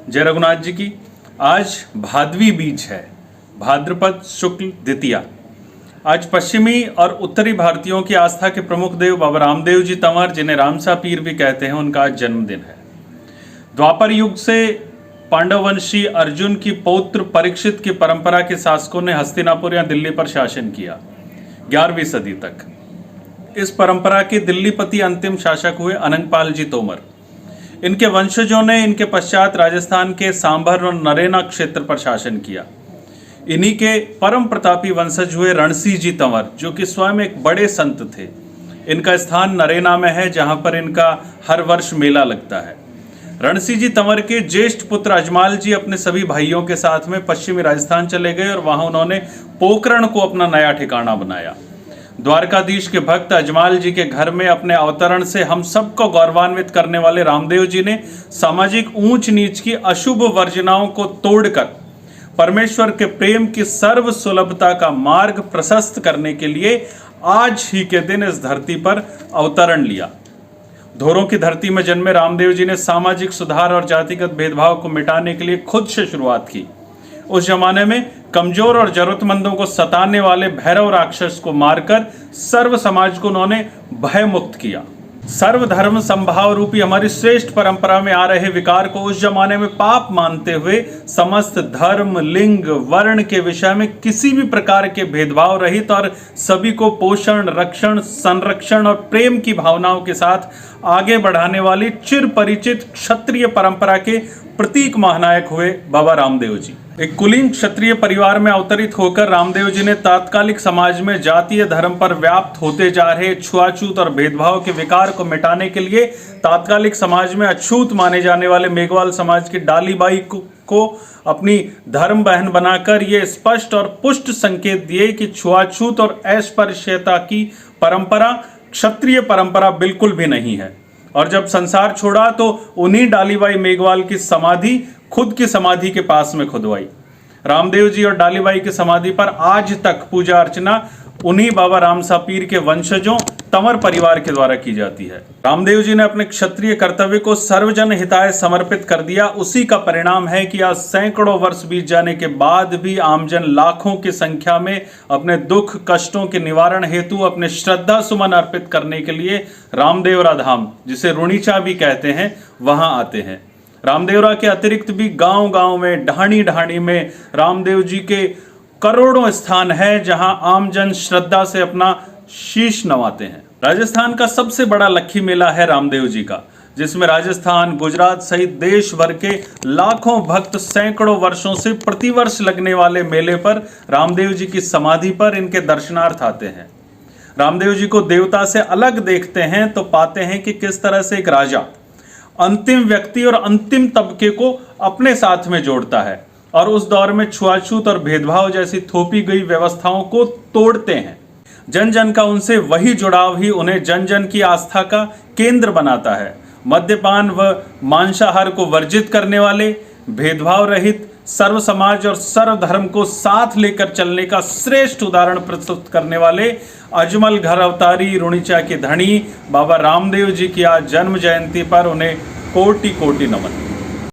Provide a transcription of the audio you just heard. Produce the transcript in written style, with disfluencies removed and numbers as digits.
जय रघुनाथ जी की। आज भादवी बीज है, भाद्रपद शुक्ल द्वितीया। आज पश्चिमी और उत्तरी भारतीयों की आस्था के प्रमुख देव बाबा रामदेव जी तंवर, जिन्हें रामसा पीर भी कहते हैं, उनका आज जन्मदिन है। द्वापर युग से पांडववंशी अर्जुन की पौत्र परीक्षित की परंपरा के शासकों ने हस्तिनापुर या दिल्ली पर शासन किया 11वीं सदी तक। इस परंपरा के दिल्लीपति अंतिम शासक हुए अनंगपाल जी तोमर। इनके वंशजों ने इनके पश्चात राजस्थान के सांभर और नरेना क्षेत्र पर शासन किया। इन्हीं के परम प्रतापी वंशज हुए रणसिंह जी तंवर, जो कि स्वयं एक बड़े संत थे। इनका स्थान नरेना में है, जहां पर इनका हर वर्ष मेला लगता है। रणसिंह जी तंवर के ज्येष्ठ पुत्र अजमाल जी अपने सभी भाइयों के साथ में पश्चिमी राजस्थान चले गए और वहां उन्होंने पोकरण को अपना नया ठिकाना बनाया। द्वारकाधीश के भक्त अजमाल जी के घर में अपने अवतरण से हम सबको गौरवान्वित करने वाले रामदेव जी ने सामाजिक ऊंच नीच की अशुभ वर्जनाओं को तोड़कर परमेश्वर के प्रेम की सर्व सुलभता का मार्ग प्रशस्त करने के लिए आज ही के दिन इस धरती पर अवतरण लिया। धोरों की धरती में जन्मे रामदेव जी ने सामाजिक सुधार और जातिगत भेदभाव को मिटाने के लिए खुद से शुरुआत की। उस जमाने में कमजोर और जरूरतमंदों को सताने वाले भैरव राक्षस को मारकर सर्व समाज को उन्होंने भय मुक्त किया। सर्वधर्म संभाव रूपी हमारी श्रेष्ठ परंपरा में आ रहे विकार को उस जमाने में पाप मानते हुए समस्त धर्म, लिंग, वर्ण के विषय में किसी भी प्रकार के भेदभाव रहित और सभी को पोषण, रक्षण, संरक्षण और प्रेम की भावनाओं के साथ आगे बढ़ाने वाली चिर परिचित क्षत्रिय परंपरा के प्रतीक महानायक हुए बाबा रामदेव जी। एक कुलीन क्षत्रिय परिवार में अवतरित होकर रामदेव जी ने तात्कालिक समाज में जातीय धर्म पर व्याप्त होते जा रहे छुआछूत और भेदभाव के विकार को मिटाने के लिए तात्कालिक समाज में अछूत माने जाने वाले मेघवाल समाज की डालीबाई को अपनी धर्म बहन बनाकर ये स्पष्ट और पुष्ट संकेत दिए कि छुआछूत और अस्पृश्यता की परंपरा क्षत्रिय परंपरा बिल्कुल भी नहीं है। और जब संसार छोड़ा तो उन्हीं डालीबाई मेघवाल की समाधि खुद की समाधि के पास में खुदवाई। रामदेव जी और डालीबाई की समाधि पर आज तक पूजा अर्चना उन्हीं बाबा रामसा पीर के वंशजों तंवर परिवार के द्वारा की जाती है। रामदेव जी ने अपने क्षत्रिय कर्तव्य को सर्वजन हिताय समर्पित कर दिया। उसी का परिणाम है कि आज सैकड़ों वर्ष बीत जाने के बाद भी आमजन लाखों की संख्या में अपने दुख कष्टों के निवारण हेतु अपने श्रद्धा सुमन अर्पित करने के लिए रामदेवरा धाम, जिसे रुणीचा भी कहते हैं, वहां आते हैं। रामदेवरा के अतिरिक्त भी गांव गांव में, ढाणी ढाणी में रामदेव जी के करोड़ों स्थान है, जहां आमजन श्रद्धा से अपना शीश नवाते हैं। राजस्थान का सबसे बड़ा लक्खी मेला है रामदेव जी का, जिसमें राजस्थान, गुजरात सहित देश भर के लाखों भक्त सैकड़ों वर्षों से प्रतिवर्ष लगने वाले मेले पर रामदेव जी की समाधि पर इनके दर्शनार्थ आते हैं। रामदेव जी को देवता से अलग देखते हैं तो पाते हैं कि किस तरह से एक राजा अंतिम व्यक्ति और अंतिम तबके को अपने साथ में जोड़ता है और उस दौर में छुआछूत और भेदभाव जैसी थोपी गई व्यवस्थाओं को तोड़ते हैं। जन जन का उनसे वही जुड़ाव ही उन्हें जन जन की आस्था का केंद्र बनाता है। मद्यपान व मांसाहार को वर्जित करने वाले, भेदभाव रहित, सर्व समाज और सर्व धर्म को साथ लेकर चलने का श्रेष्ठ उदाहरण प्रस्तुत करने वाले अजमल घर अवतारी रुणीचा के धनी बाबा रामदेव जी की आज जन्म जयंती पर उन्हें कोटि कोटि नमन।